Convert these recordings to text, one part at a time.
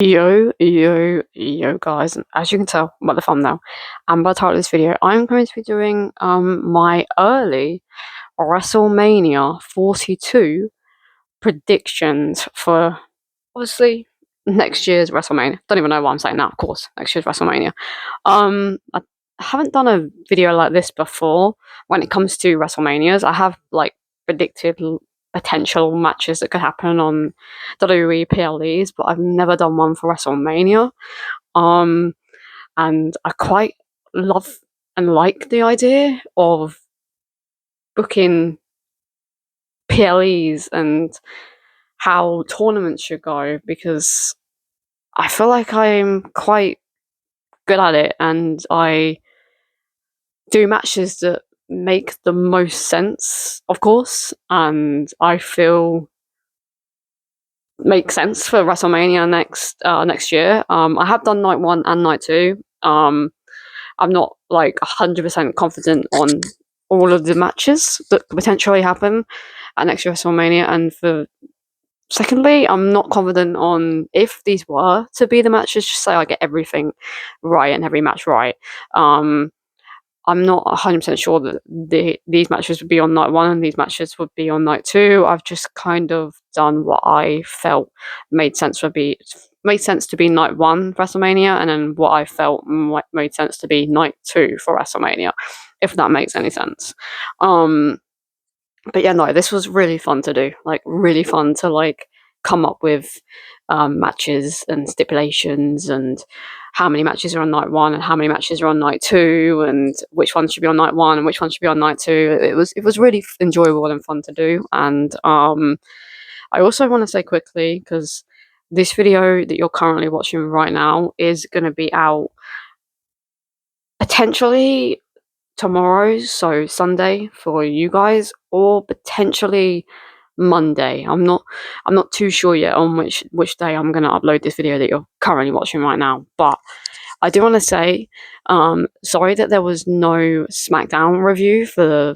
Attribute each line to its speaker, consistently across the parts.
Speaker 1: Yo, guys, and as you can tell by the thumbnail and by the title of this video, I'm going to be doing my early WrestleMania 42 predictions for, obviously, next year's WrestleMania. Don't even know why I'm saying that, of course, next year's WrestleMania. I haven't done a video like this before when it comes to WrestleManias. I have, predicted potential matches that could happen on WWE PLEs, but I've never done one for WrestleMania. And I quite love and like the idea of booking PLEs and how tournaments should go, because I feel like I'm quite good at it and I do matches that make the most sense, of course, and I feel make sense for WrestleMania next year. I have done night 1 and night 2. I'm not 100% confident on all of the matches that could potentially happen at next year's WrestleMania, and for secondly, I'm not confident on if these were to be the matches. Just say I get everything right and every match right. I'm not 100% sure that these matches would be on night 1 and these matches would be on night 2. I've just kind of done what I felt made sense to be night 1 WrestleMania, and then what I felt made sense to be night 2 for WrestleMania, if that makes any sense. But yeah, no, this was really fun to do. Really fun to come up with matches and stipulations and how many matches are on night 1 and how many matches are on night 2 and which ones should be on night 1 and which ones should be on night 2. It was really enjoyable and fun to do. And I also want to say quickly, because this video that you're currently watching right now is going to be out potentially tomorrow, so Sunday for you guys, or potentially Monday. I'm not too sure yet on which day I'm going to upload this video that you're currently watching right now. But I do want to say, sorry that there was no SmackDown review for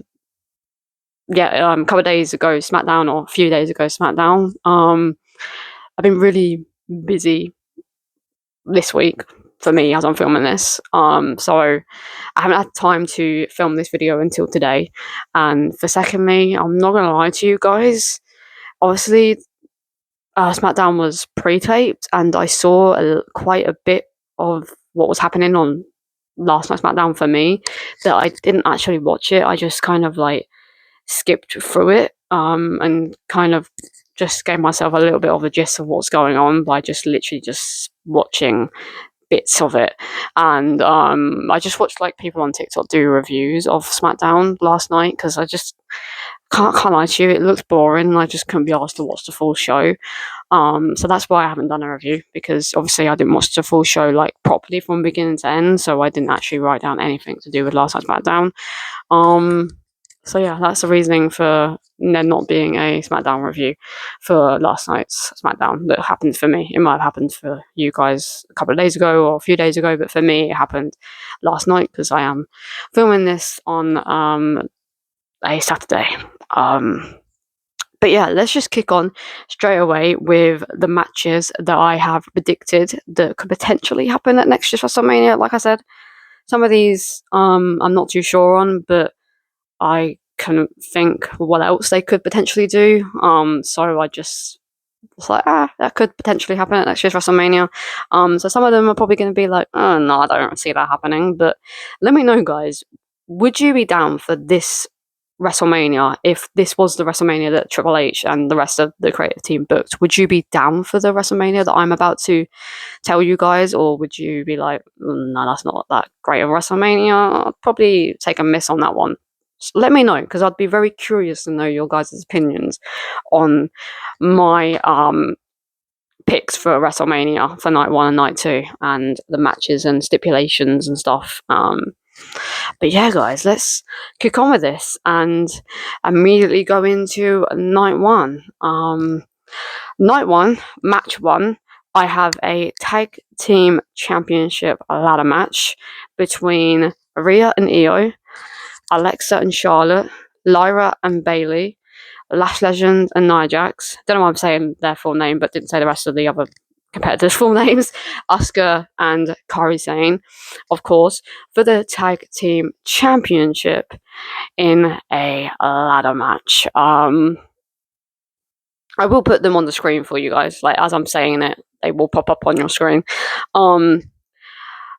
Speaker 1: a couple of days ago SmackDown, or a few days ago SmackDown. I've been really busy this week for me as I'm filming this. So I haven't had time to film this video until today. And for secondly, I'm not gonna lie to you guys. Obviously, SmackDown was pre-taped, and I saw quite a bit of what was happening on last night's SmackDown for me that I didn't actually watch it. I just kind of skipped through it, and kind of just gave myself a little bit of a gist of what's going on by just literally just watching bits of it. And I just watched people on TikTok do reviews of SmackDown last night, because I just can't lie to you, it looks boring and I just couldn't be asked to watch the full show. So that's why I haven't done a review, because obviously I didn't watch the full show properly from beginning to end, so I didn't actually write down anything to do with last night's SmackDown. So yeah, that's the reasoning for there not being a SmackDown review for last night's SmackDown that happened for me. It might have happened for you guys a couple of days ago or a few days ago, but for me it happened last night, because I am filming this on a Saturday. But yeah, let's just kick on straight away with the matches that I have predicted that could potentially happen at next year's WrestleMania. Like I said, some of these I'm not too sure on, but I couldn't think what else they could potentially do. So I just was like, that could potentially happen at next year's WrestleMania. So some of them are probably going to be like, oh no, I don't see that happening. But let me know, guys, would you be down for this WrestleMania if this was the WrestleMania that Triple H and the rest of the creative team booked? Would you be down for the WrestleMania that I'm about to tell you guys, or would you be like, no, that's not that great of WrestleMania? I'd probably take a miss on that one. Let me know, because I'd be very curious to know your guys' opinions on my picks for WrestleMania for night 1 and night 2, and the matches and stipulations and stuff. But yeah, guys, let's kick on with this and immediately go into night 1. Night 1, match 1, I have a tag team championship ladder match between Rhea and Io, Alexa and Charlotte, Lyra and Bailey, Lash Legend and Nia Jax. Don't know why I'm saying their full name, but didn't say the rest of the other competitors' full names, Asuka and Kairi Sane, of course, for the Tag Team Championship in a ladder match. I will put them on the screen for you guys. Like, as I'm saying it, they will pop up on your screen.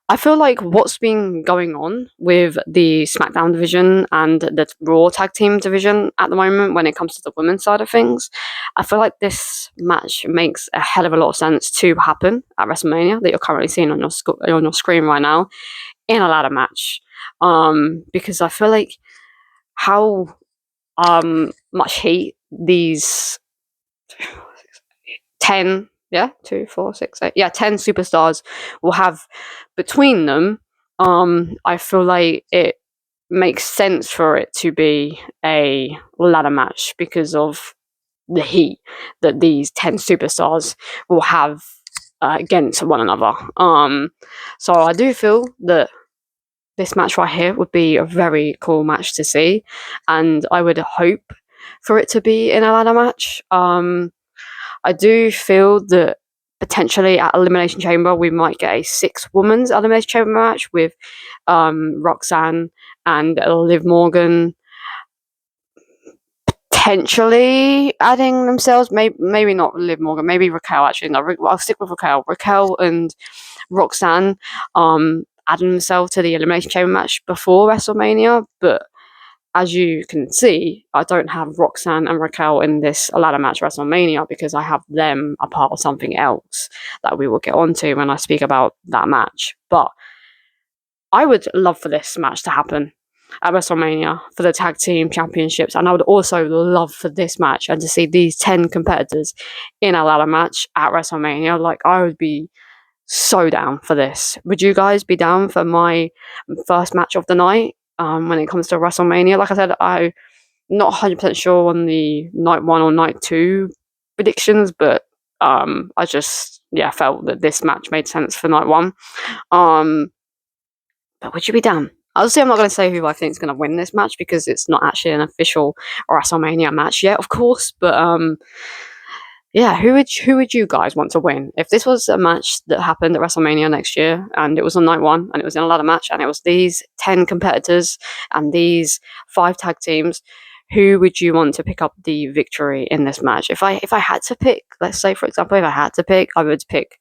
Speaker 1: I feel like what's been going on with the SmackDown division and the Raw Tag Team division at the moment when it comes to the women's side of things, I feel like this match makes a hell of a lot of sense to happen at WrestleMania that you're currently seeing on your screen right now in a ladder match. Because I feel like how much heat these 10 2 4 6 8 10 superstars will have between them. I feel like it makes sense for it to be a ladder match because of the heat that these 10 superstars will have against one another. So I do feel that this match right here would be a very cool match to see, and I would hope for it to be in a ladder match. I do feel that potentially at Elimination Chamber we might get a 6-women's Elimination Chamber match with Roxanne and Liv Morgan potentially adding themselves. Maybe not Liv Morgan, maybe Raquel actually. No, I'll stick with Raquel. Raquel and Roxanne adding themselves to the Elimination Chamber match before WrestleMania, but as you can see, I don't have Roxanne and Raquel in this ladder match WrestleMania because I have them a part of something else that we will get onto when I speak about that match. But I would love for this match to happen at WrestleMania for the Tag Team Championships, and I would also love for this match and to see these 10 competitors in a ladder match at WrestleMania. Like, I would be so down for this. Would you guys be down for my first match of the night? When it comes to WrestleMania, like I said, I'm not 100% sure on the night 1 or night 2 predictions, but I just felt that this match made sense for night 1. But would you be down? Obviously, I'm not going to say who I think is going to win this match because it's not actually an official WrestleMania match yet, of course. But who would you guys want to win? If this was a match that happened at WrestleMania next year and it was on night 1 and it was in a ladder match and it was these 10 competitors and these 5 tag teams, who would you want to pick up the victory in this match? If I had to pick, let's say for example, if I had to pick, I would pick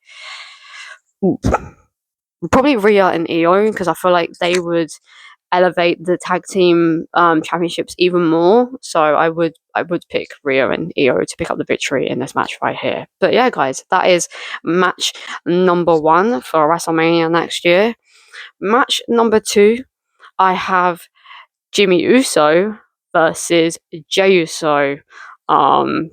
Speaker 1: probably Rhea and Io because I feel like they would elevate the tag team championships even more. So I would pick Rhea and Io to pick up the victory in this match right here. But yeah, guys, that is match number 1 for WrestleMania next year. Match number 2, I have Jimmy Uso versus Jey Uso,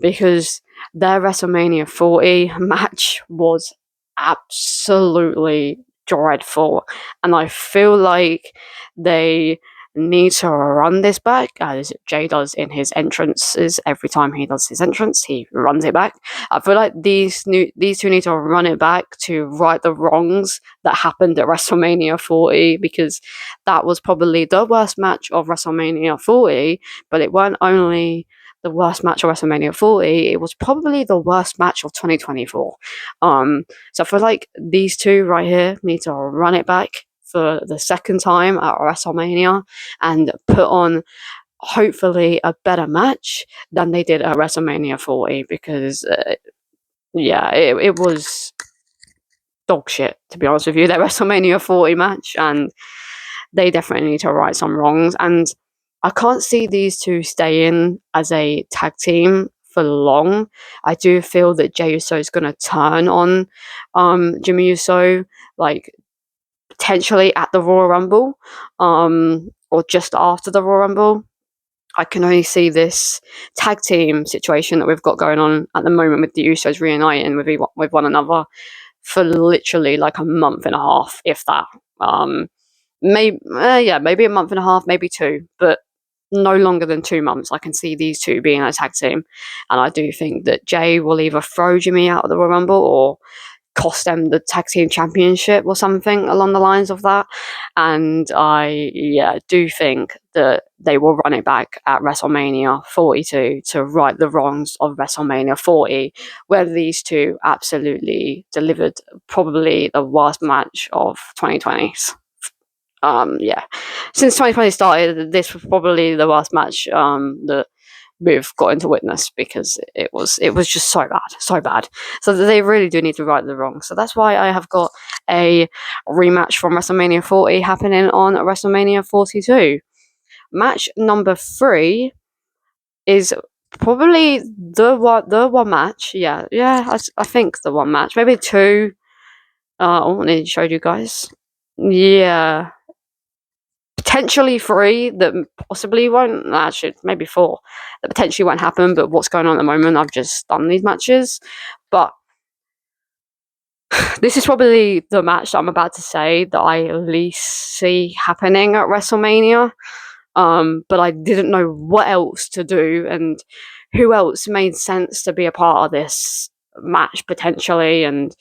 Speaker 1: because their WrestleMania 40 match was absolutely dreadful, and I feel like they need to run this back as Jay does in his entrances. Every time he does his entrance, he runs it back. I feel like these two need to run it back to right the wrongs that happened at WrestleMania 40, because that was probably the worst match of WrestleMania 40, but it weren't only the worst match of WrestleMania 40, it was probably the worst match of 2024. So I feel like these two right here need to run it back for the second time at WrestleMania and put on hopefully a better match than they did at WrestleMania 40, because it was dog shit, to be honest with you, that WrestleMania 40 match, and they definitely need to right some wrongs. And I can't see these two staying as a tag team for long. I do feel that Jey Uso is going to turn on Jimmy Uso, like potentially at the Royal Rumble, or just after the Royal Rumble. I can only see this tag team situation that we've got going on at the moment with the Usos reuniting with one another for literally like a month and a half, if that. Maybe a month and a half, maybe 2, but no longer than 2 months. I can see these two being a tag team, and I do think that Jay will either throw Jimmy out of the Royal Rumble or cost them the tag team championship or something along the lines of that. And I do think that they will run it back at WrestleMania 42 to right the wrongs of WrestleMania 40, where these two absolutely delivered probably the worst match of 2020s. Since 2020 started, this was probably the worst match that we've gotten to witness, because it was just so bad. So they really do need to right the wrong. So that's why I have got a rematch from WrestleMania 40 happening on WrestleMania 42. Match number 3 is probably the one match. I think the one match, maybe 2. I wanted to show you guys. Yeah, potentially 3 that possibly won't. Actually, maybe 4 that potentially won't happen. But what's going on at the moment? I've just done these matches, but this is probably the match that I'm about to say that I least see happening at WrestleMania. But I didn't know what else to do and who else made sense to be a part of this match potentially. And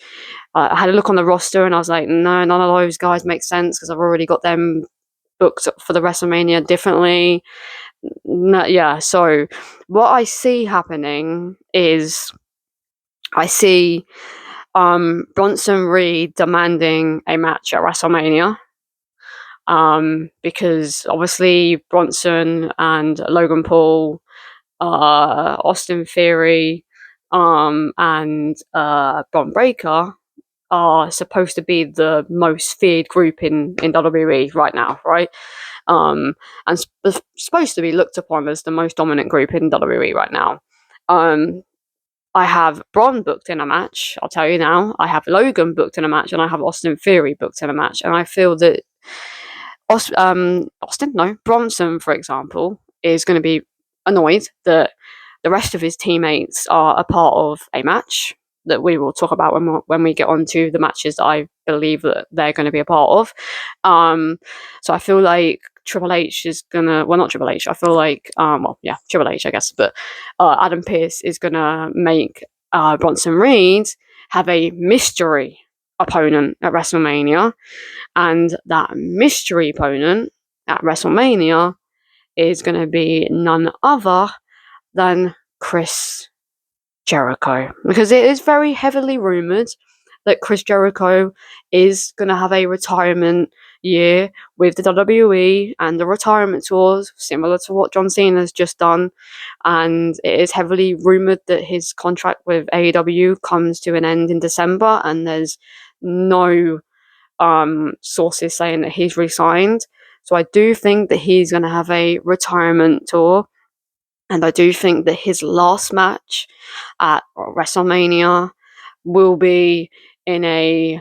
Speaker 1: I had a look on the roster and I was like, no, none of those guys make sense because I've already got them booked for the WrestleMania differently. No, so what I see happening is I see Bronson Reed demanding a match at WrestleMania. Because obviously Bronson and Logan Paul, Austin Theory, and Bron Breakker are supposed to be the most feared group in WWE right now, right? And supposed to be looked upon as the most dominant group in WWE right now. I have Bron booked in a match, I'll tell you now. I have Logan booked in a match, and I have Austin Theory booked in a match. And I feel that Bronson, for example, is going to be annoyed that the rest of his teammates are a part of a match that we will talk about when we get on to the matches that I believe that they're going to be a part of. So I feel like Triple H is gonna, well, not Triple H. I feel like, Triple H, I guess, but Adam Pearce is gonna make Bronson Reed have a mystery opponent at WrestleMania, and that mystery opponent at WrestleMania is going to be none other than Chris Jericho, because it is very heavily rumored that Chris Jericho is going to have a retirement year with the WWE and the retirement tours, similar to what John Cena has just done. And it is heavily rumored that his contract with AEW comes to an end in December, and there's no sources saying that he's re-signed. So I do think that he's going to have a retirement tour, and I do think that his last match at WrestleMania will be in a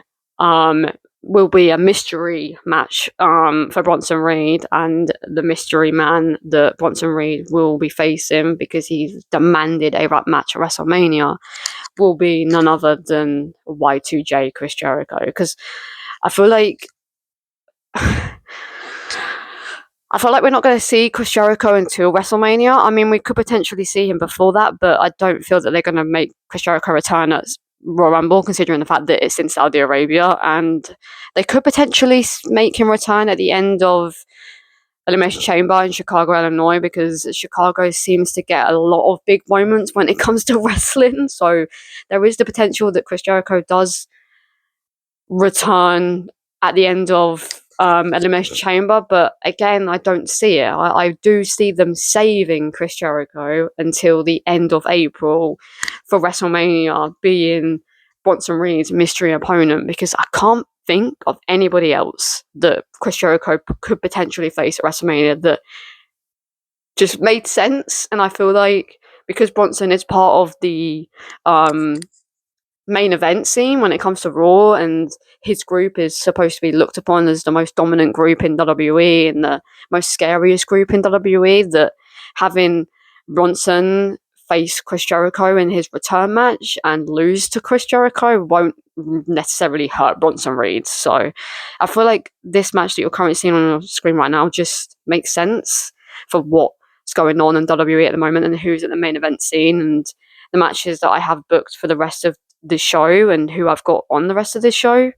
Speaker 1: mystery match for Bronson Reed, and the mystery man that Bronson Reed will be facing, because he's demanded a rap match at WrestleMania, will be none other than Y2J Chris Jericho. Because I feel like we're not going to see Chris Jericho until WrestleMania. I mean, we could potentially see him before that, but I don't feel that they're going to make Chris Jericho return at Royal Rumble, considering the fact that it's in Saudi Arabia, and they could potentially make him return at the end of Elimination Chamber in Chicago, Illinois, because Chicago seems to get a lot of big moments when it comes to wrestling. So there is the potential that Chris Jericho does return at the end of Elimination Chamber, but again, I don't see it. I do see them saving Chris Jericho until the end of April for WrestleMania being Bronson Reed's mystery opponent, because I can't think of anybody else that Chris Jericho could potentially face at WrestleMania that just made sense. And I feel like because Bronson is part of the main event scene when it comes to Raw, and his group is supposed to be looked upon as the most dominant group in WWE and the most scariest group in WWE, that having Bronson face Chris Jericho in his return match and lose to Chris Jericho won't necessarily hurt Bronson Reed. So I feel like this match that you're currently seeing on your screen right now just makes sense for what's going on in WWE at the moment and who's at the main event scene. And the matches that I have booked for the rest of the show and who I've got on the rest of this show,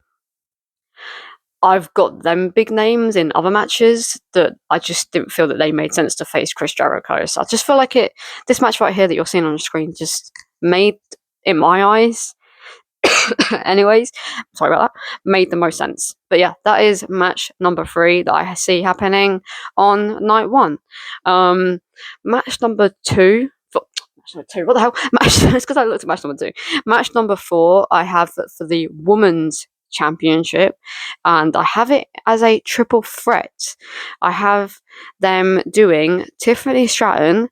Speaker 1: I've got them big names in other matches that I just didn't feel that they made sense to face Chris Jericho. So I just feel like this match right here that you're seeing on the screen just made, in my eyes, anyways, sorry about that, made the most sense. But yeah, that is match number 3 that I see happening on night 1. Match number 2. What the hell? Match. It's because I looked at match number 2. Match number 4 I have for the women's championship, and I have it as a triple threat. I have them doing Tiffany Stratton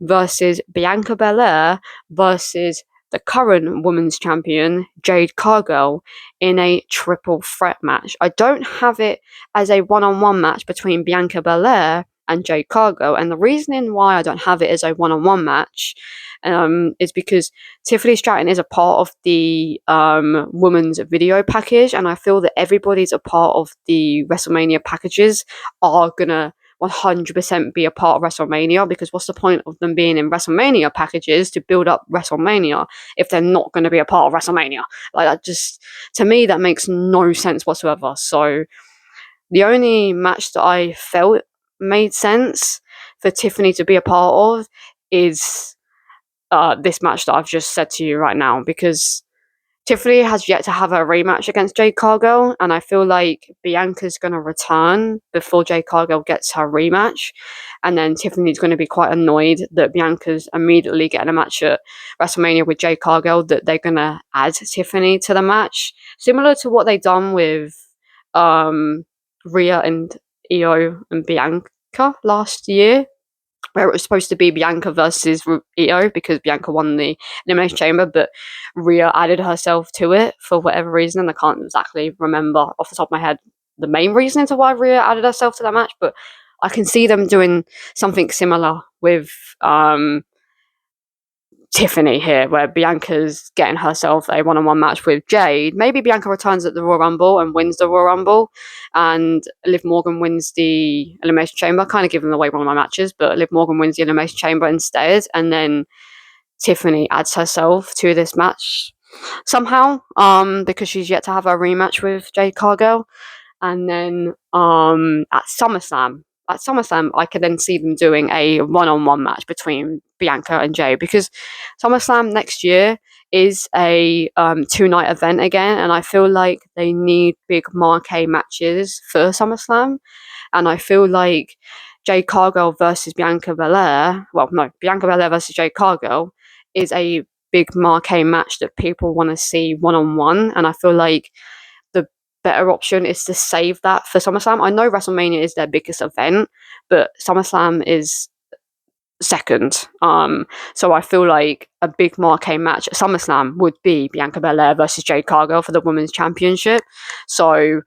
Speaker 1: versus Bianca Belair versus the current women's champion, Jade Cargill, in a triple threat match. I don't have it as a one-on-one match between Bianca Belair and Jade Cargill, and the reasoning why I don't have it as a one-on-one match is because Tiffany Stratton is a part of the women's video package, and I feel that everybody's a part of the WrestleMania packages are gonna 100% be a part of WrestleMania, because what's the point of them being in WrestleMania packages to build up WrestleMania if they're not going to be a part of WrestleMania? Like, that just, to me, that makes no sense whatsoever. So the only match that I felt made sense for Tiffany to be a part of is this match that I've just said to you right now, because Tiffany has yet to have a rematch against Jade Cargill, and I feel like Bianca's going to return before Jade Cargill gets her rematch, and then Tiffany's going to be quite annoyed that Bianca's immediately getting a match at WrestleMania with Jade Cargill, that they're going to add Tiffany to the match, similar to what they've done with Rhea and Io and Bianca last year, where it was supposed to be Bianca versus Io because Bianca won the Elimination Chamber, but Rhea added herself to it for whatever reason, and I can't exactly remember off the top of my head the main reason to why Rhea added herself to that match, but I can see them doing something similar with Tiffany here, where Bianca's getting herself a one-on-one match with Jade. Maybe Bianca returns at the Royal Rumble and wins the Royal Rumble, and Liv Morgan wins the Elimination Chamber, kind of giving away one of my matches, but Liv Morgan wins the Elimination Chamber instead, and then Tiffany adds herself to this match somehow, because she's yet to have a rematch with Jade Cargill. And then at SummerSlam, I could then see them doing a one-on-one match between Bianca and Jay, because SummerSlam next year is a 2-night event again, and I feel like they need big marquee matches for SummerSlam, and I feel like Jade Cargill versus Bianca Belair, Bianca Belair versus Jade Cargill is a big marquee match that people want to see one-on-one, and I feel like the better option is to save that for SummerSlam. I know WrestleMania is their biggest event, but SummerSlam is second. So I feel like a big marquee match at SummerSlam would be Bianca Belair versus Jade Cargill for the Women's Championship. So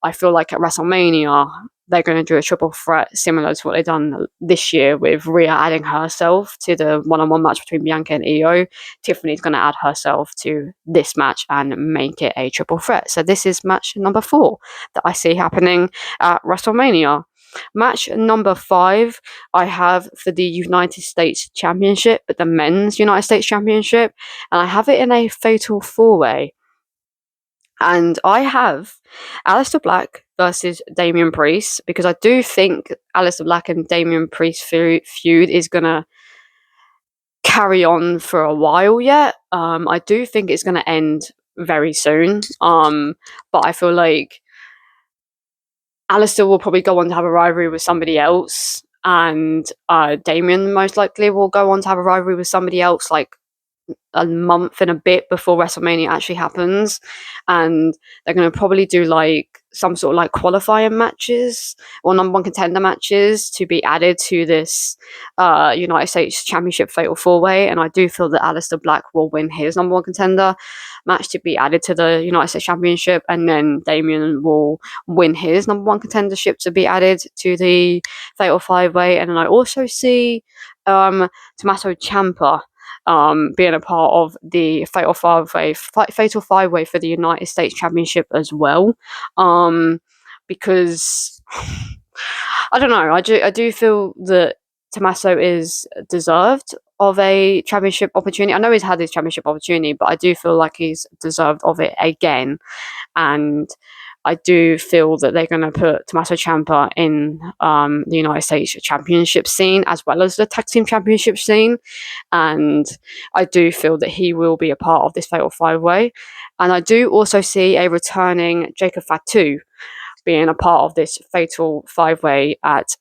Speaker 1: I feel like at WrestleMania, they're going to do a triple threat similar to what they've done this year, with Rhea adding herself to the one-on-one match between Bianca and Io. Tiffany's going to add herself to this match and make it a triple threat. So this is match number 4 that I see happening at WrestleMania. Match number 5 I have for the United States Championship, but the men's United States Championship, and I have it in a fatal 4-way. And I have Aleister Black versus Damian Priest, because I do think Aleister Black and Damian Priest feud is going to carry on for a while yet. I do think it's going to end very soon. But I feel like Aleister will probably go on to have a rivalry with somebody else, and Damian most likely will go on to have a rivalry with somebody else, like a month and a bit before WrestleMania actually happens, and they're going to probably do like some sort of like qualifying matches or number 1 contender matches to be added to this United States Championship Fatal 4-way, and I do feel that Aleister Black will win his number 1 contender match to be added to the United States Championship, and then Damian will win his number 1 contendership to be added to the Fatal 5-way, and then I also see Tommaso Ciampa being a part of the Fatal 5-way for the United States Championship as well, because I don't know, I do feel that Tommaso is deserved of a championship opportunity. I know he's had his championship opportunity, but I do feel like he's deserved of it again. And I do feel that they're going to put Tommaso Ciampa in the United States Championship scene as well as the Tag Team Championship scene. And I do feel that he will be a part of this Fatal 5-Way. And I do also see a returning Jacob Fatu being a part of this Fatal 5-Way at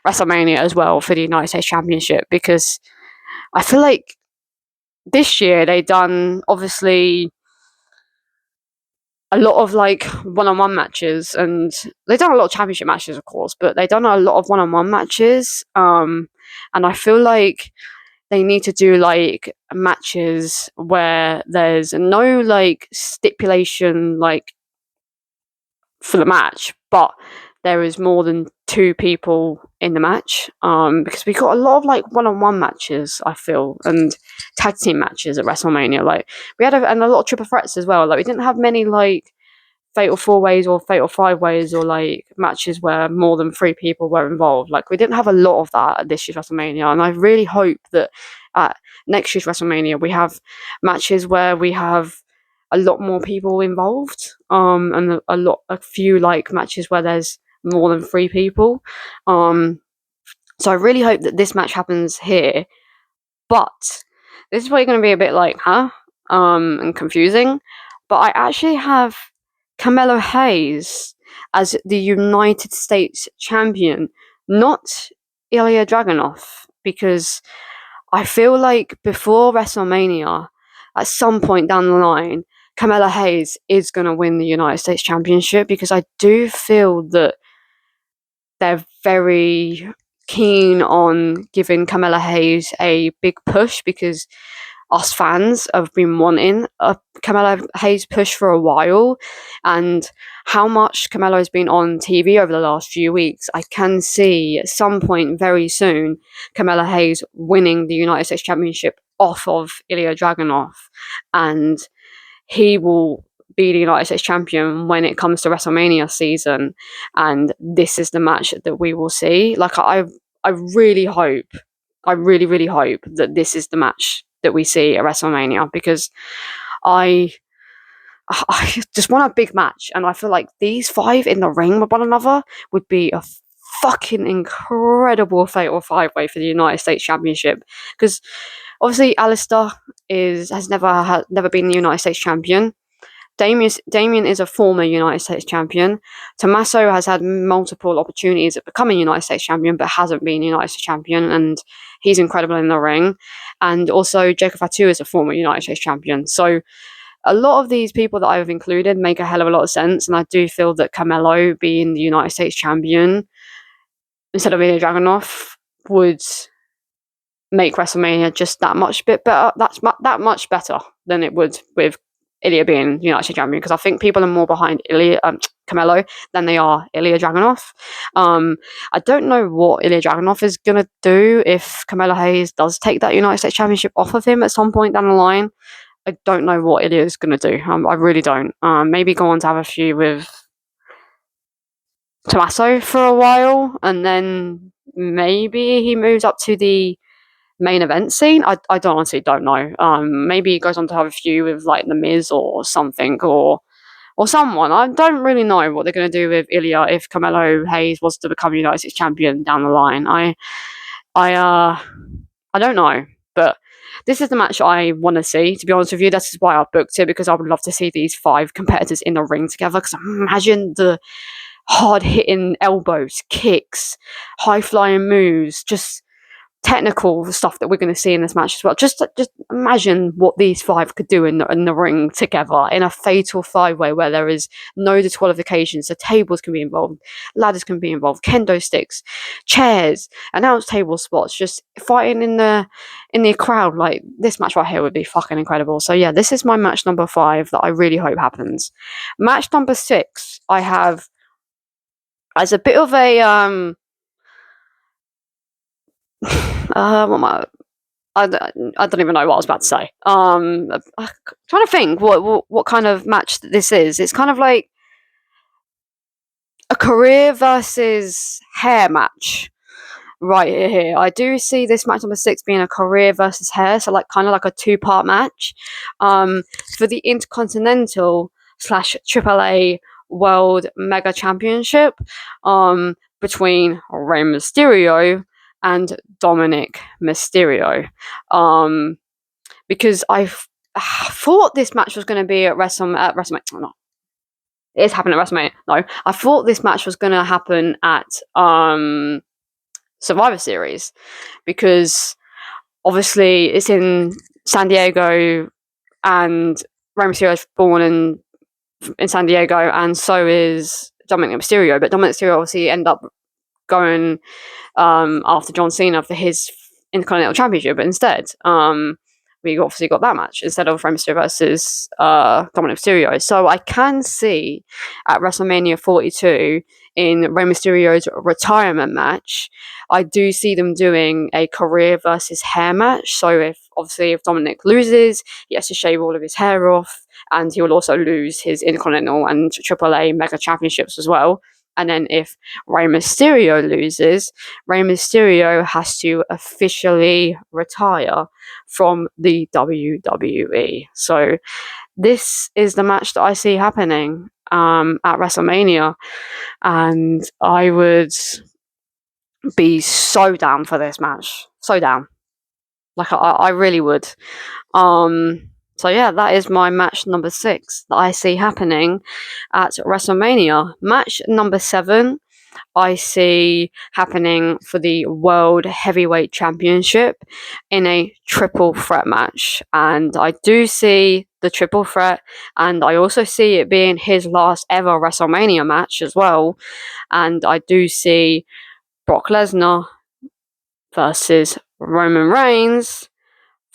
Speaker 1: WrestleMania as well for the United States Championship, because I feel like this year they done obviously a lot of like one-on-one matches, and they've done a lot of championship matches, of course, but they've done a lot of one-on-one matches. And I feel like they need to do like matches where there's no like stipulation like for the match, but there is more than two people in the match, because we got a lot of like one-on-one matches, I feel, and tag team matches at WrestleMania. Like we had and a lot of triple threats as well. Like we didn't have many like fatal 4-ways or fatal 5-ways or like matches where more than three people were involved. Like we didn't have a lot of that at this year's WrestleMania, and I really hope that at next year's WrestleMania we have matches where we have a lot more people involved, and a few like matches where there's more than three people. So I really hope that this match happens here, but this is probably going to be a bit like, and confusing, but I actually have Carmelo Hayes as the United States champion, not Ilya Dragunov, because I feel like before WrestleMania, at some point down the line, Carmelo Hayes is going to win the United States Championship, because I do feel that they're very keen on giving Carmelo Hayes a big push, because us fans have been wanting a Carmelo Hayes push for a while, and how much Carmelo has been on TV over the last few weeks, I can see at some point very soon Carmelo Hayes winning the United States Championship off of Ilya Dragunov, and he will be the United States champion when it comes to WrestleMania season, and this is the match that we will see. Like I really hope, I really, really hope that this is the match that we see at WrestleMania, because I just want a big match, and I feel like these five in the ring with one another would be a fucking incredible fatal 5-way for the United States Championship. Because obviously Alistair has never been the United States champion. Damien is a former United States champion. Tommaso has had multiple opportunities at becoming United States champion, but hasn't been United States champion, and he's incredible in the ring. And also, Jacob Fatu is a former United States champion. So, a lot of these people that I've included make a hell of a lot of sense, and I do feel that Carmelo being the United States champion instead of Ilya Dragunov would make WrestleMania just that much bit better. That's that much better than it would with Ilya being United States champion, because I think people are more behind Carmelo than they are Ilya Dragunov. I don't know what Ilya Dragunov is gonna do if Carmelo Hayes does take that United States Championship off of him at some point down the line. I don't know what Ilya is gonna do. I really don't. Maybe go on to have a feud with Tommaso for a while, and then maybe he moves up to the main event scene. I honestly don't know. Maybe he goes on to have a feud with like the Miz or something, or someone. I don't really know what they're going to do with Ilya if Carmelo Hayes was to become United States champion down the line. I don't know, but this is the match I want to see. To be honest with you, this is why I booked it, because I would love to see these five competitors in the ring together. Because imagine the hard hitting elbows, kicks, high flying moves, just technical stuff that we're going to see in this match as well. Just imagine what these five could do in the ring together in a fatal 5-way where there is no disqualifications. So tables can be involved, ladders can be involved, kendo sticks, chairs, announce table spots, just fighting in the crowd. Like this match right here would be fucking incredible. So yeah, this is my match number 5 that I really hope happens. Match number 6 I have as a bit of a I don't even know what I was about to say. I'm trying to think what kind of match this is. It's kind of like a career versus hair match. right here. I do see this match number 6 being a career versus hair, so like kind of like a two-part match. For the Intercontinental slash AAA World Mega Championship, between Rey Mysterio and Dominic Mysterio. Because I thought this match was going to be at WrestleMania. No, it is happening at WrestleMania. No, I thought this match was going to happen at Survivor Series, because obviously it's in San Diego, and Rey Mysterio is born in San Diego, and so is Dominic Mysterio. But Dominic Mysterio obviously ended up going after John Cena for his Intercontinental Championship, but instead, we obviously got that match instead of Rey Mysterio versus Dominic Mysterio. So I can see at WrestleMania 42, in Rey Mysterio's retirement match, I do see them doing a career versus hair match. So if Dominic loses, he has to shave all of his hair off, and he will also lose his Intercontinental and AAA Mega Championships as well. And then if Rey Mysterio loses, Rey Mysterio has to officially retire from the WWE. So this is the match that I see happening at WrestleMania, and I would be so down for this match. So down. Like, I really would. So yeah, that is my match number 6 that I see happening at WrestleMania. Match number 7, I see happening for the World Heavyweight Championship in a triple threat match. And I do see the triple threat, and I also see it being his last ever WrestleMania match as well. And I do see Brock Lesnar versus Roman Reigns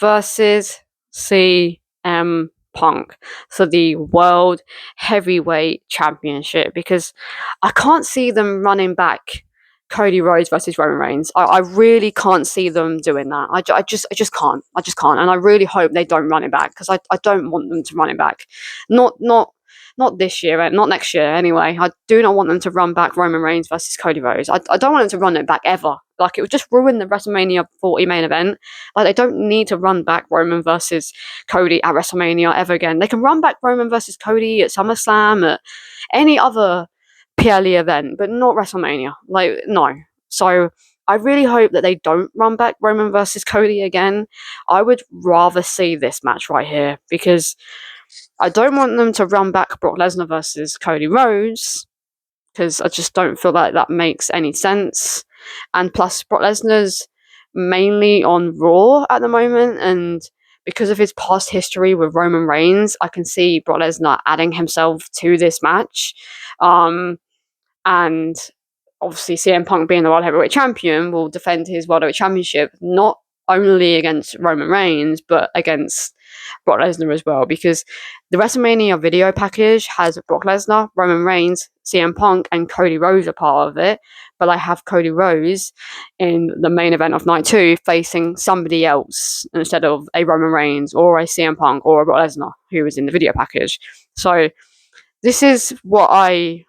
Speaker 1: versus CM Punk for the World Heavyweight Championship, because I can't see them running back Cody Rhodes versus Roman Reigns. I really can't see them doing that. I just can't. I just can't. And I really hope they don't run it back, because I don't want them to run it back. Not this year, not next year anyway. I do not want them to run back Roman Reigns versus Cody Rhodes. I don't want them to run it back ever. Like, it would just ruin the WrestleMania 40 main event. Like, they don't need to run back Roman versus Cody at WrestleMania ever again. They can run back Roman versus Cody at SummerSlam, at any other PLE event, but not WrestleMania. Like, no. So I really hope that they don't run back Roman versus Cody again. I would rather see this match right here, because I don't want them to run back Brock Lesnar versus Cody Rhodes, because I just don't feel like that makes any sense. And plus, Brock Lesnar's mainly on Raw at the moment, and because of his past history with Roman Reigns, I can see Brock Lesnar adding himself to this match. And obviously, CM Punk, being the World Heavyweight Champion, will defend his World Heavyweight Championship not only against Roman Reigns, but against Brock Lesnar as well, because the WrestleMania video package has Brock Lesnar, Roman Reigns, CM Punk, and Cody Rhodes a part of it. But I have Cody Rhodes in the main event of night 2 facing somebody else instead of a Roman Reigns or a CM Punk or a Brock Lesnar, who was in the video package. So this is what I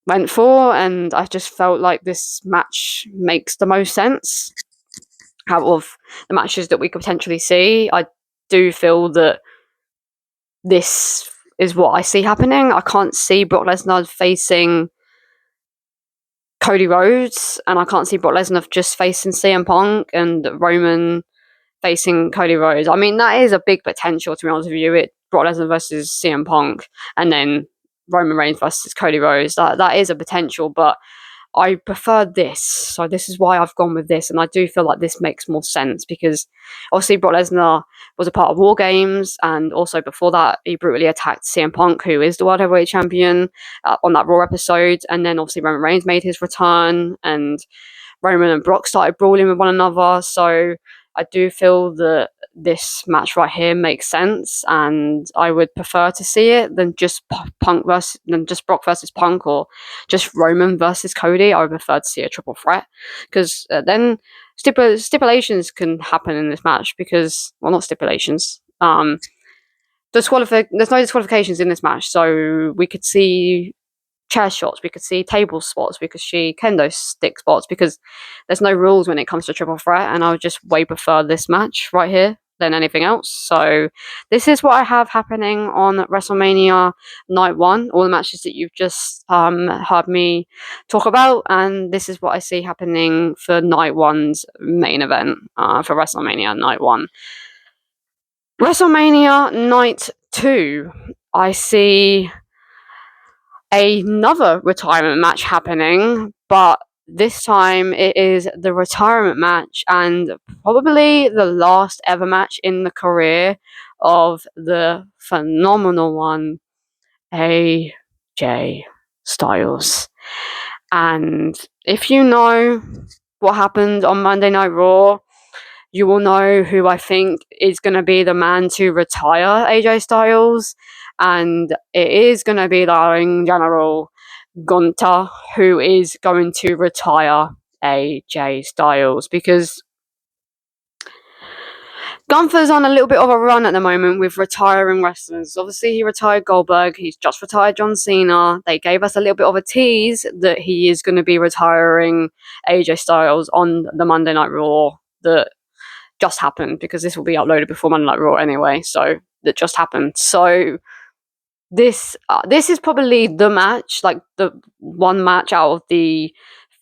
Speaker 1: went for, and I just felt like this match makes the most sense out of the matches that we could potentially see. I do feel that this is what I see happening. I can't see Brock Lesnar facing Cody Rhodes, and I can't see Brock Lesnar just facing CM Punk and Roman facing Cody Rhodes. I mean, that is a big potential, to be honest with you. Brock Lesnar versus CM Punk, and then Roman Reigns versus Cody Rhodes. That is a potential, but I prefer this. So this is why I've gone with this, and I do feel like this makes more sense, because obviously Brock Lesnar was a part of War Games, and also before that he brutally attacked CM Punk, who is the World Heavyweight Champion, on that Raw episode. And then obviously Roman Reigns made his return, and Roman and Brock started brawling with one another. So I do feel that this match right here makes sense, and I would prefer to see it than just Brock versus Punk, or just Roman versus Cody. I would prefer to see a triple threat, because then stipulations can happen in this match, because, well, not stipulations. There's no disqualifications in this match, so we could see chair shots, we could see table spots, we could see kendo stick spots, because there's no rules when it comes to triple threat, and I would just way prefer this match right here than anything else. So this is what I have happening on WrestleMania Night 1, all the matches that you've just heard me talk about, and this is what I see happening for Night 1's main event for WrestleMania Night 1. WrestleMania Night 2, I see another retirement match happening, but this time it is the retirement match, and probably the last ever match in the career of the phenomenal one, AJ Styles. And if you know what happened on Monday Night Raw, you will know who I think is going to be the man to retire AJ Styles. And it is going to be the Ring General Gunther, who is going to retire AJ Styles, because Gunther's on a little bit of a run at the moment with retiring wrestlers. Obviously, he retired Goldberg. He's just retired John Cena. They gave us a little bit of a tease that he is going to be retiring AJ Styles on the Monday Night Raw that just happened, because this will be uploaded before Monday Night Raw anyway. So that just happened. So this is probably the match, like the one match out of the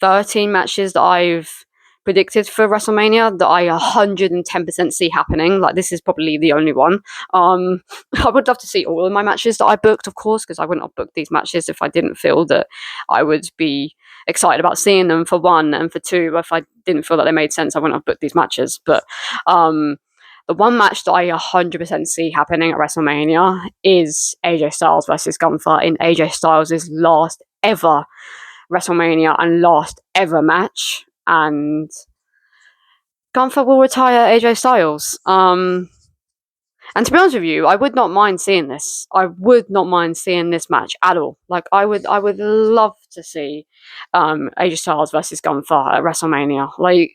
Speaker 1: 13 matches that I've predicted for WrestleMania that I 110% see happening. Like, this is probably the only one. I would love to see all of my matches that I booked, of course, because I wouldn't have booked these matches if I didn't feel that I would be excited about seeing them, for one, and for two, if I didn't feel that they made sense, I wouldn't have booked these matches. But the one match that I 100% see happening at WrestleMania is AJ Styles versus Gunther in AJ Styles' last ever WrestleMania and last ever match. And Gunther will retire AJ Styles. And to be honest with you, I would not mind seeing this. I would not mind seeing this match at all. Like, I would love to see AJ Styles versus Gunther at WrestleMania. Like,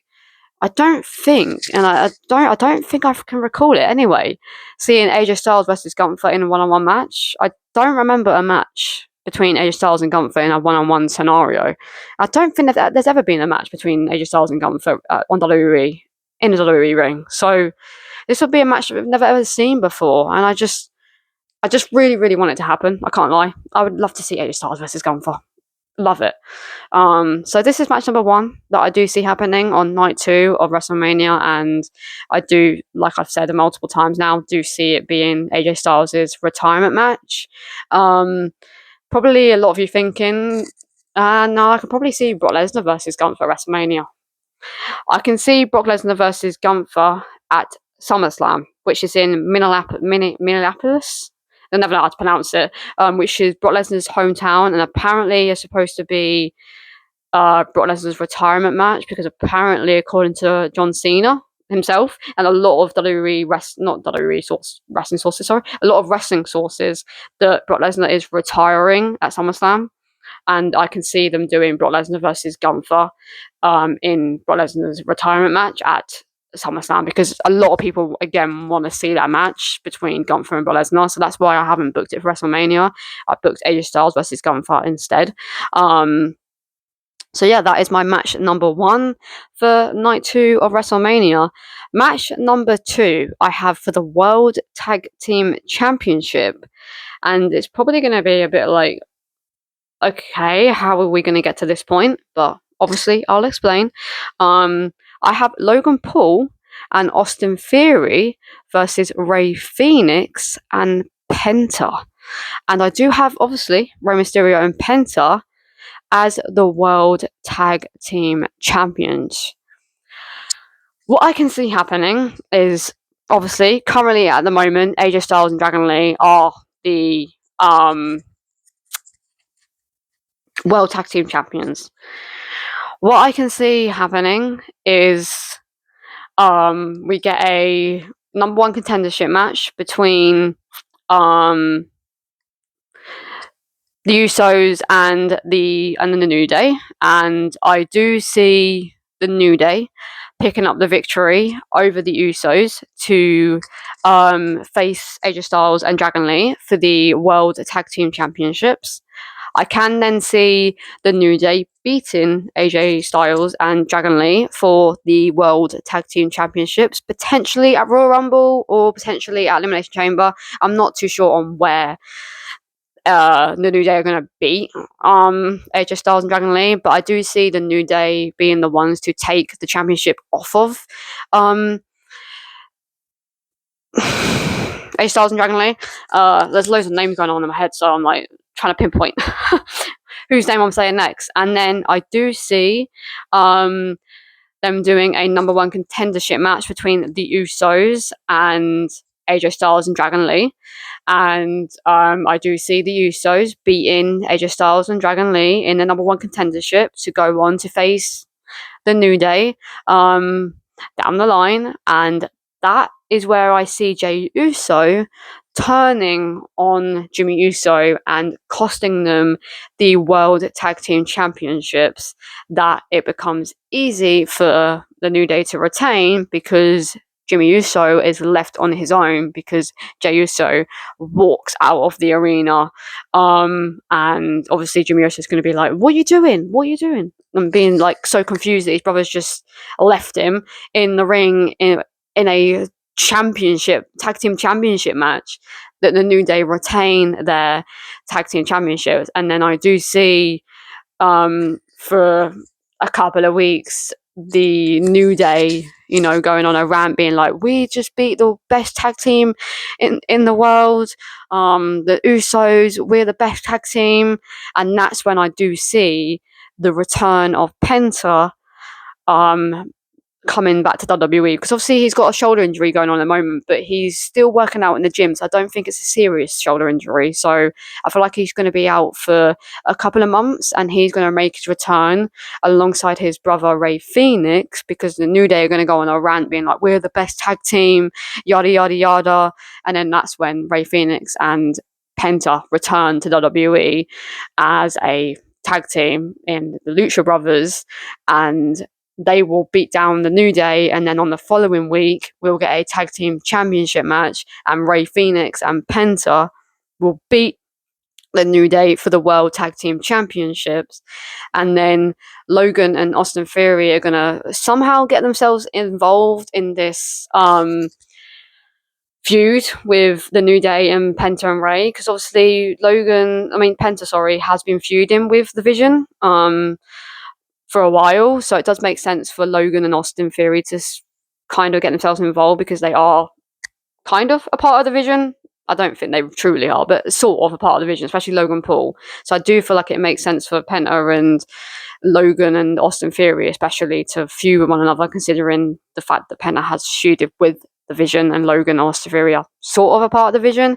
Speaker 1: I don't think, and I don't think I can recall it anyway, seeing AJ Styles versus Gunther in a one-on-one match. I don't remember a match between AJ Styles and Gunther in a one-on-one scenario. I don't think that there's ever been a match between AJ Styles and Gunther on WWE, in a WWE ring. So this would be a match that we've never ever seen before, and I just really, really want it to happen. I can't lie. I would love to see AJ Styles versus Gunther. Love it. So this is match number 1 that I do see happening on night 2 of WrestleMania, and I do, like I've said multiple times now, do see it being AJ Styles' retirement match. Probably a lot of you thinking, no, I can probably see Brock Lesnar versus Gunther at WrestleMania. I can see Brock Lesnar versus Gunther at SummerSlam, which is in Minneapolis. I never know how to pronounce it, which is Brock Lesnar's hometown, and apparently is supposed to be Brock Lesnar's retirement match, because apparently, according to John Cena himself and a lot of wrestling sources, a lot of wrestling sources, that Brock Lesnar is retiring at SummerSlam, and I can see them doing Brock Lesnar versus Gunther in Brock Lesnar's retirement match at SummerSlam, because a lot of people, again, want to see that match between Gunther and Brock Lesnar. So that's why I haven't booked it for WrestleMania. I booked AJ Styles versus Gunther instead. So yeah, that is my match number 1 for night 2 of WrestleMania. Match number 2 I have for the World Tag Team Championship, and it's probably going to be a bit like, okay, how are we going to get to this point? But obviously, I'll explain. I have Logan Paul and Austin Theory versus Rey Fenix and Penta. And I do have, obviously, Rey Mysterio and Penta as the World Tag Team Champions. What I can see happening is, obviously, currently at the moment, AJ Styles and Dragon Lee are the World Tag Team Champions. What I can see happening is we get a number 1 contendership match between the Usos and the New Day, and I do see the New Day picking up the victory over the Usos to face AJ Styles and Dragon Lee for the World Tag Team Championships. I can then see the New Day beating AJ Styles and Dragon Lee for the World Tag Team Championships, potentially at Royal Rumble or potentially at Elimination Chamber. I'm not too sure on where the New Day are going to beat AJ Styles and Dragon Lee, but I do see the New Day being the ones to take the championship off of AJ Styles and Dragon Lee. There's loads of names going on in my head, so I'm like trying to pinpoint whose name I'm saying next. And then I do see them doing a number one contendership match between the Usos and AJ Styles and Dragon Lee. And I do see the Usos beating AJ Styles and Dragon Lee in the number one contendership to go on to face the New Day down the line. And that is where I see Jey Uso turning on Jimmy Uso and costing them the World Tag Team Championships, that it becomes easy for the New Day to retain because Jimmy Uso is left on his own because Jey Uso walks out of the arena. And obviously Jimmy Uso is going to be like, what are you doing? What are you doing? And being like so confused that his brothers just left him in the ring in a tag team championship match, that the New Day retain their tag team championships. And then I do see for a couple of weeks the New Day, going on a rant being like, we just beat the best tag team in the world, the Usos, we're the best tag team. And that's when I do see the return of Penta coming back to WWE, because obviously he's got a shoulder injury going on at the moment, but he's still working out in the gym, so I don't think it's a serious shoulder injury. So I feel like he's going to be out for a couple of months, and he's going to make his return alongside his brother Rey Fenix, because the New Day are going to go on a rant being like, we're the best tag team, yada yada yada. And then that's when Rey Fenix and Penta return to WWE as a tag team in the Lucha Brothers, and they will beat down the New Day. And then on the following week, we'll get a tag team championship match, and Rey Fenix and Penta will beat the New Day for the World Tag Team Championships. And then Logan and Austin Theory are going to somehow get themselves involved in this feud with the New Day and Penta and Rey, because obviously Penta, has been feuding with the Vision for a while, so it does make sense for Logan and Austin Theory to kind of get themselves involved, because they are kind of a part of the Vision. I don't think they truly are, but sort of a part of the Vision, especially Logan Paul. So I do feel like it makes sense for Penta and Logan and Austin Theory especially to feud with one another, considering the fact that Penta has feuded with the Vision and Logan and Austin Theory are sort of a part of the Vision.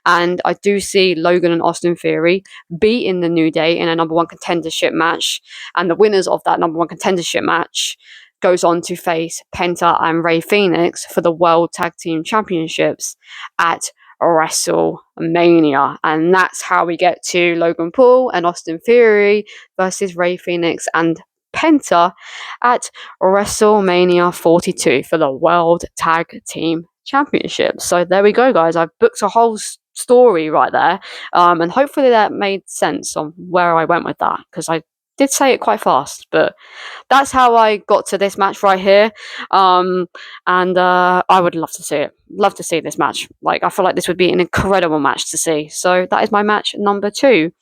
Speaker 1: And I do see Logan and Austin Theory beating the New Day in a number one contendership match, and the winners of that number one contendership match goes on to face Penta and Rey Fenix for the World Tag Team Championships at Wrestlemania. And that's how we get to Logan Paul and Austin Theory versus Rey Fenix and Penta at WrestleMania 42 for the World Tag Team Championship. So there we go, guys. I've booked a whole story right there, and hopefully that made sense on where I went with that, because I did say it quite fast, but that's how I got to this match right here. And I would love to see it. Love to see this match. Like, I feel like this would be an incredible match to see. So that is my match number 2.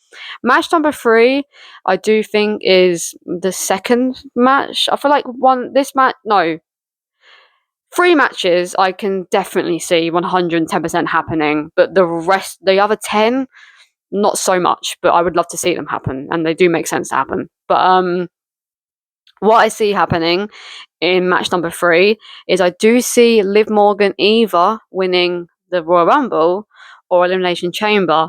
Speaker 1: Match number 3, I do think, is the second match. I feel like 3 matches I can definitely see 110% happening, but the other 10, not so much, but I would love to see them happen, and they do make sense to happen. But what I see happening in match number 3 is I do see Liv Morgan either winning the Royal Rumble or Elimination Chamber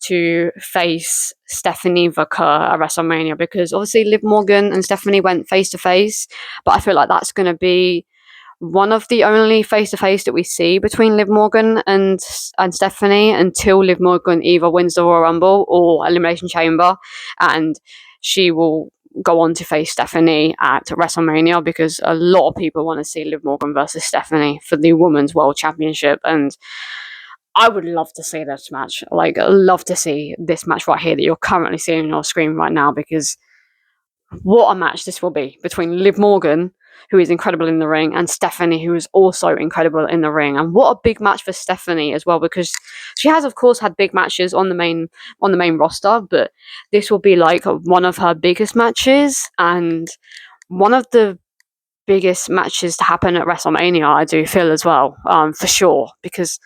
Speaker 1: to face Stephanie Vaquer at WrestleMania, because obviously Liv Morgan and Stephanie went face to face, but I feel like that's going to be one of the only face-to-face that we see between Liv Morgan and Stephanie until Liv Morgan either wins the Royal Rumble or Elimination Chamber, and she will go on to face Stephanie at WrestleMania, because a lot of people want to see Liv Morgan versus Stephanie for the Women's World Championship. And I would love to see this match. Like, love to see this match right here that you're currently seeing on your screen right now, because what a match this will be between Liv Morgan, who is incredible in the ring, and Stephanie, who is also incredible in the ring. And what a big match for Stephanie as well, because she has, of course, had big matches on the main roster, but this will be like one of her biggest matches and one of the biggest matches to happen at WrestleMania. I do feel as well, for sure, because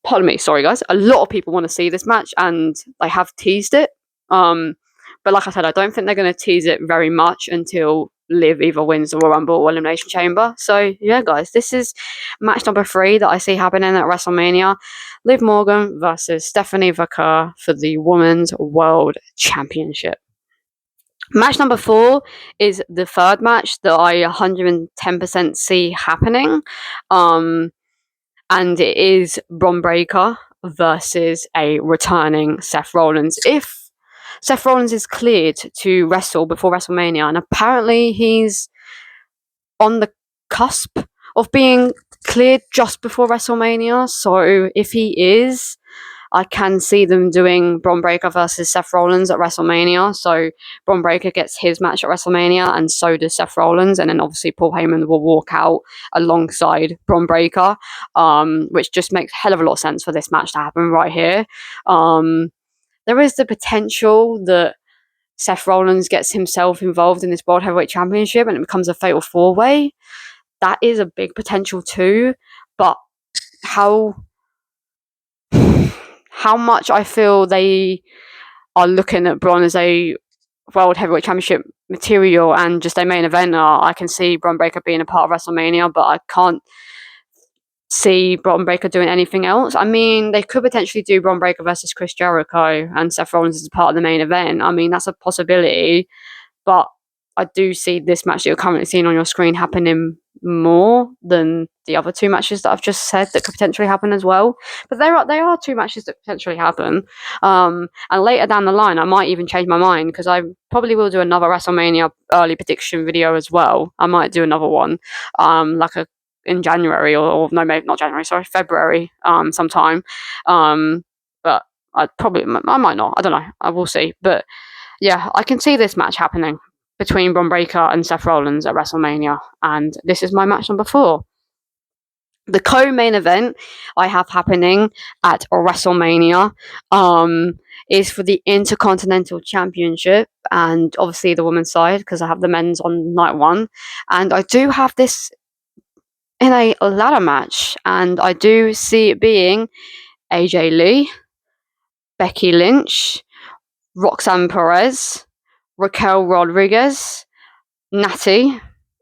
Speaker 1: pardon me, sorry guys, a lot of people want to see this match and they have teased it. But like I said, I don't think they're going to tease it very much until Liv either wins the Royal Rumble or Elimination Chamber. So yeah, guys, this is match number 3 that I see happening at WrestleMania. Liv Morgan versus Stephanie Vaquer for the Women's World Championship. Match number 4 is the third match that I 110% see happening. And it is Bron Breakker versus a returning Seth Rollins. If Seth Rollins is cleared to wrestle before WrestleMania, and apparently he's on the cusp of being cleared just before WrestleMania, so if he is, I can see them doing Bron Breakker versus Seth Rollins at WrestleMania. So Bron Breakker gets his match at WrestleMania, and so does Seth Rollins. And then obviously Paul Heyman will walk out alongside Bron Breakker, which just makes a hell of a lot of sense for this match to happen right here. There is the potential that Seth Rollins gets himself involved in this World Heavyweight Championship and it becomes a fatal 4-way. That is a big potential too. But how much I feel they are looking at Bron as a World Heavyweight Championship material and just a main eventer, I can see Bron Breakker being a part of WrestleMania, but I can't see Bron Breakker doing anything else. I mean, they could potentially do Bron Breakker versus Chris Jericho and Seth Rollins as part of the main event. I mean, that's a possibility, but I do see this match that you're currently seeing on your screen happening more than the other 2 matches that I've just said that could potentially happen as well. But they are 2 matches that potentially happen. And later down the line, I might even change my mind because I probably will do another WrestleMania early prediction video as well. I might do another one, in January or no, maybe not January. Sorry, February, sometime. But I might not. I don't know. I will see. But yeah, I can see this match happening between Bron Breakker and Seth Rollins at WrestleMania, and this is my match number 4. The co-main event I have happening at WrestleMania is for the Intercontinental Championship, and obviously the women's side because I have the men's on night 1, and I do have this in a ladder match, and I do see it being AJ Lee, Becky Lynch, Roxanne Perez, Raquel Rodriguez, Natty,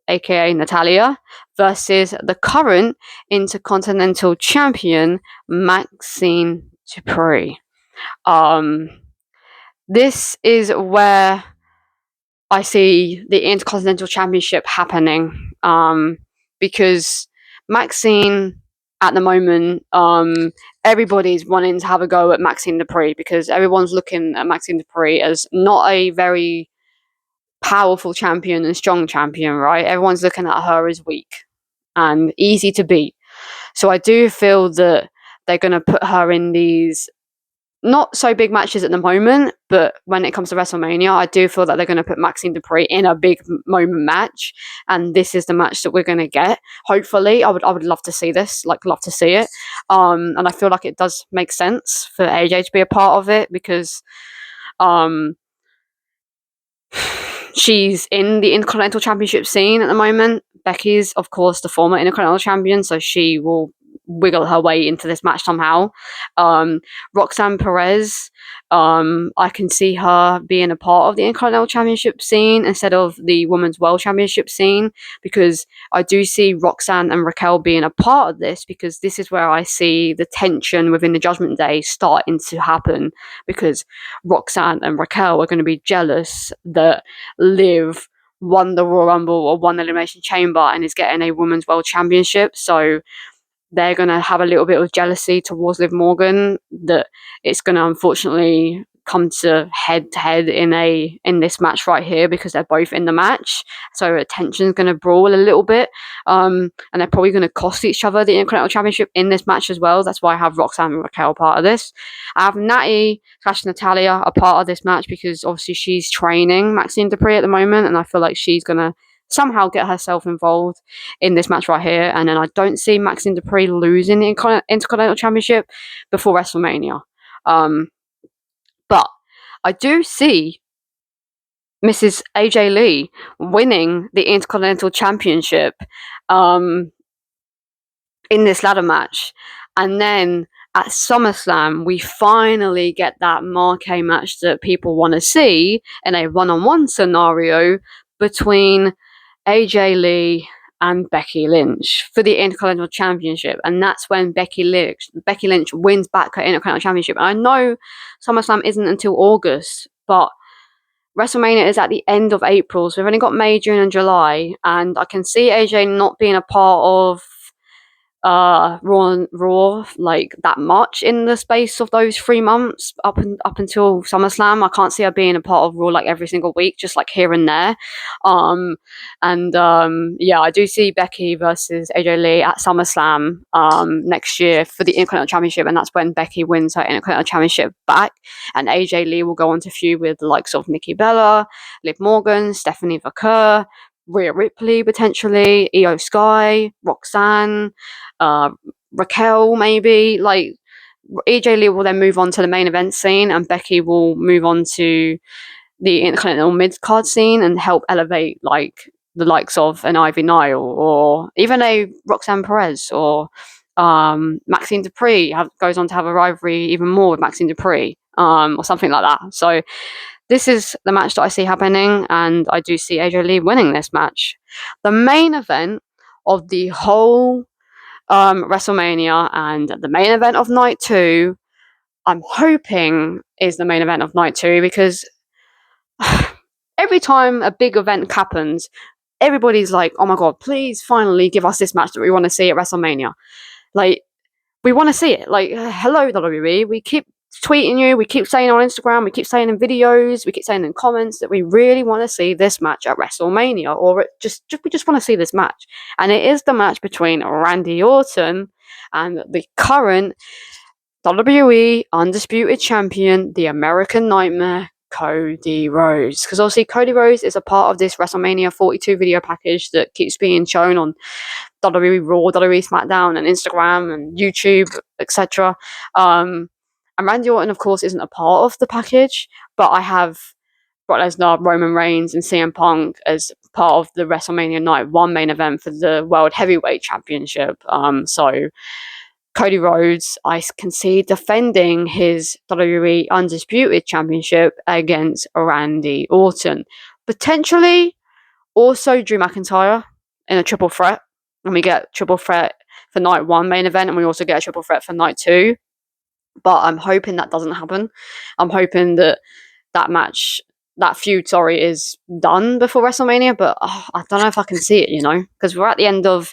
Speaker 1: aka Natalia, versus the current Intercontinental Champion, Maxine Dupree. This is where I see the Intercontinental Championship happening, because Maxine, at the moment, everybody's wanting to have a go at Maxine Dupree because everyone's looking at Maxine Dupree as not a very powerful champion and strong champion, right? Everyone's looking at her as weak and easy to beat. So I do feel that they're going to put her in these not so big matches at the moment, but when it comes to WrestleMania, I do feel that they're going to put Maxine Dupree in a big moment match, and this is the match that we're going to get. Hopefully, I would love to see this, love to see it, and I feel like it does make sense for AJ to be a part of it because, she's in the Intercontinental Championship scene at the moment. Becky's, of course, the former Intercontinental Champion, so she will wiggle her way into this match somehow. Roxanne Perez, I can see her being a part of the Intercontinental Championship scene instead of the Women's World Championship scene, because I do see Roxanne and Raquel being a part of this, because this is where I see the tension within the Judgment Day starting to happen, because Roxanne and Raquel are going to be jealous that Liv won the Royal Rumble or won the Elimination Chamber and is getting a Women's World Championship, so they're going to have a little bit of jealousy towards Liv Morgan that it's going to unfortunately come to head in this match right here, because they're both in the match. So attention's going to brawl a little bit. And they're probably going to cost each other the Intercontinental Championship in this match as well. That's why I have Roxanne and Raquel part of this. I have Natty / Natalia a part of this match because obviously she's training Maxine Dupree at the moment, and I feel like she's going to somehow get herself involved in this match right here. And then I don't see Maxine Dupree losing the Intercontinental Championship before WrestleMania. But I do see Mrs. AJ Lee winning the Intercontinental Championship in this ladder match. And then at SummerSlam, we finally get that marquee match that people want to see in a one-on-one scenario between AJ Lee and Becky Lynch for the Intercontinental Championship. And that's when Becky Lynch wins back her Intercontinental Championship. And I know SummerSlam isn't until August, but WrestleMania is at the end of April, so we've only got May, June, and July, and I can see AJ not being a part of Raw like that much in the space of those 3 months up until SummerSlam. I can't see her being a part of Raw like every single week, just like here and there. Yeah, I do see Becky versus AJ Lee at SummerSlam next year for the Intercontinental Championship, and that's when Becky wins her Intercontinental Championship back, and AJ Lee will go on to feud with the likes of Nikki Bella, Liv Morgan, Stephanie Vaquer, Rhea Ripley potentially, Io Sky, Roxanne, Raquel maybe. Like AJ Lee will then move on to the main event scene, and Becky will move on to the Intercontinental mid card scene and help elevate like the likes of an Ivy Nile or even a Roxanne Perez or Maxine Dupree goes on to have a rivalry even more with Maxine Dupree or something like that. So this is the match that I see happening, and I do see AJ Lee winning this match. The main event of the whole WrestleMania and the main event of night 2, I'm hoping is the main event of night 2, because every time a big event happens, everybody's like, oh my god, please finally give us this match that we want to see at WrestleMania. Like, we want to see it. Like, hello WWE, we keep tweeting you, we keep saying on Instagram, we keep saying in videos, we keep saying in comments that we really want to see this match at WrestleMania, or we just want to see this match. And it is the match between Randy Orton and the current WWE Undisputed Champion, the American Nightmare, Cody Rhodes. Because obviously Cody Rhodes is a part of this WrestleMania 42 video package that keeps being shown on WWE Raw, WWE SmackDown, and Instagram and YouTube, etc. And Randy Orton, of course, isn't a part of the package, but I have Brock Lesnar, Roman Reigns, and CM Punk as part of the WrestleMania Night 1 main event for the World Heavyweight Championship. So Cody Rhodes, I can see defending his WWE Undisputed Championship against Randy Orton. Potentially also Drew McIntyre in a triple threat. And we get triple threat for night 1 main event, and we also get a triple threat for night 2. But I'm hoping that doesn't happen. I'm hoping that feud, is done before WrestleMania, but I don't know if I can see it, because we're at the end of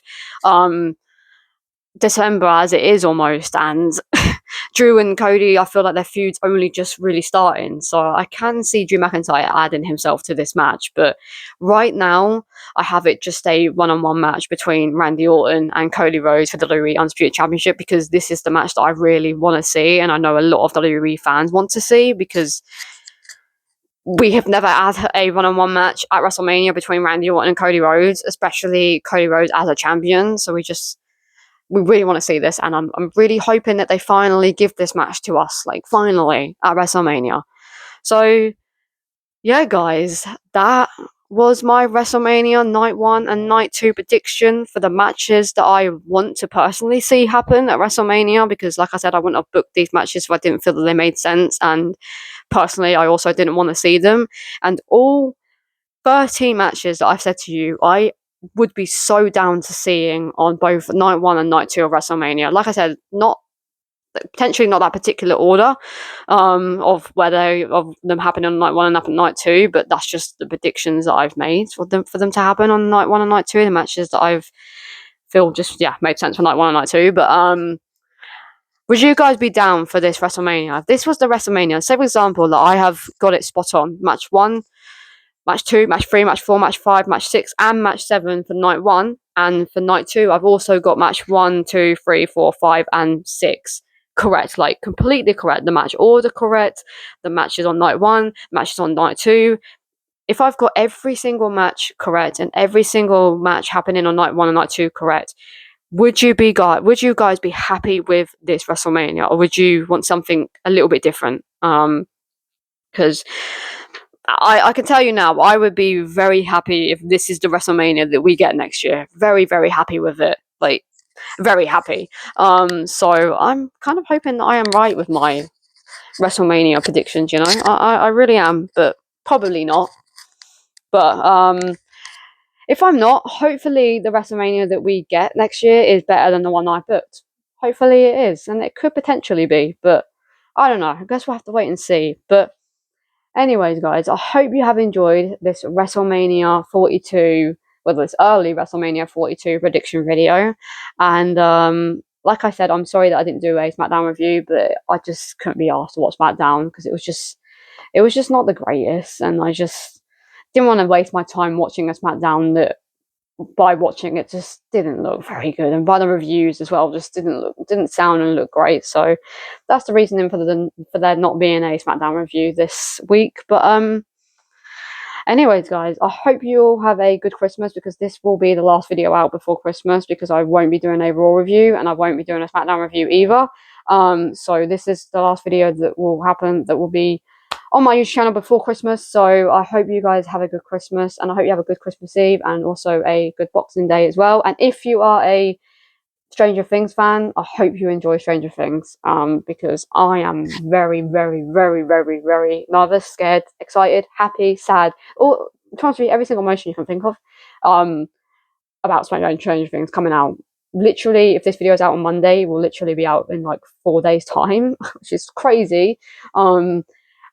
Speaker 1: December as it is almost, and Drew and Cody, I feel like their feud's only just really starting, so I can see Drew McIntyre adding himself to this match, but right now I have it just a one-on-one match between Randy Orton and Cody Rhodes for the WWE Undisputed Championship, because this is the match that I really want to see, and I know a lot of WWE fans want to see, because we have never had a one-on-one match at WrestleMania between Randy Orton and Cody Rhodes, especially Cody Rhodes as a champion, so we really want to see this, and I'm really hoping that they finally give this match to us, like finally at WrestleMania. So yeah, guys, that was my WrestleMania Night 1 and Night 2 prediction for the matches that I want to personally see happen at WrestleMania, because like I said, I wouldn't have booked these matches if I didn't feel that they made sense, and personally I also didn't want to see them. And all 13 matches that I've said to you, I would be so down to seeing on both night 1 and night 2 of WrestleMania. Like I said, potentially not that particular order of them happening on night 1 and night 2, but that's just the predictions that I've made for them to happen on night 1 and night 2, the matches that I've feel just made sense for night 1 and night 2. But Would you guys be down for this WrestleMania? If this was the WrestleMania, say for example that I have got it spot on. Match 1, match 2, match 3, match 4, match 5, match 6, and match 7 for night 1. And for night 2, I've also got match 1, 2, 3, 4, 5, and 6 correct. Like, completely correct. The match order correct. The matches on night 1, matches on night 2. If I've got every single match correct and every single match happening on night 1 and night 2 correct, would you guys be happy with this WrestleMania, or would you want something a little bit different? Because I can tell you now, I would be very happy if this is the WrestleMania that we get next year. Very, very happy with it. Like, very happy. So I'm kind of hoping that I am right with my WrestleMania predictions. You know, I really am, but probably not. But if I'm not, hopefully the WrestleMania that we get next year is better than the one I booked. Hopefully it is, and it could potentially be, but I don't know. I guess we'll have to wait and see. But anyways, guys, I hope you have enjoyed this WrestleMania 42, whether it's early WrestleMania 42 prediction video. And like I said, I'm sorry that I didn't do a SmackDown review, but I just couldn't be asked to watch SmackDown because it was just not the greatest, and I just didn't want to waste my time watching a SmackDown that by watching it just didn't look very good, and by the reviews as well just didn't sound and look great. So that's the reasoning for there not being a SmackDown review this week. But anyways, guys, I hope you all have a good Christmas, because this will be the last video out before Christmas, because I won't be doing a Raw review and I won't be doing a SmackDown review either. So this is the last video that will be on my YouTube channel before Christmas. So I hope you guys have a good Christmas, and I hope you have a good Christmas Eve and also a good Boxing Day as well. And if you are a Stranger Things fan, I hope you enjoy Stranger Things, because I am very, very, very, very, very nervous, scared, excited, happy, sad, or transfer every single emotion you can think of, about Stranger Things coming out. Literally, if this video is out on Monday, it will literally be out in like 4 days time, which is crazy.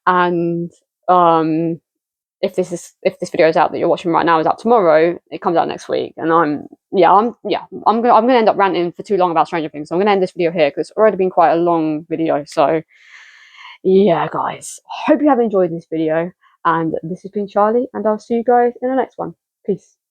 Speaker 1: And if this video is out that you're watching right now is out tomorrow, it comes out next week. And I'm gonna end up ranting for too long about Stranger Things. So I'm gonna end this video here because it's already been quite a long video. So yeah, guys, hope you have enjoyed this video. And this has been Charlie, and I'll see you guys in the next one. Peace.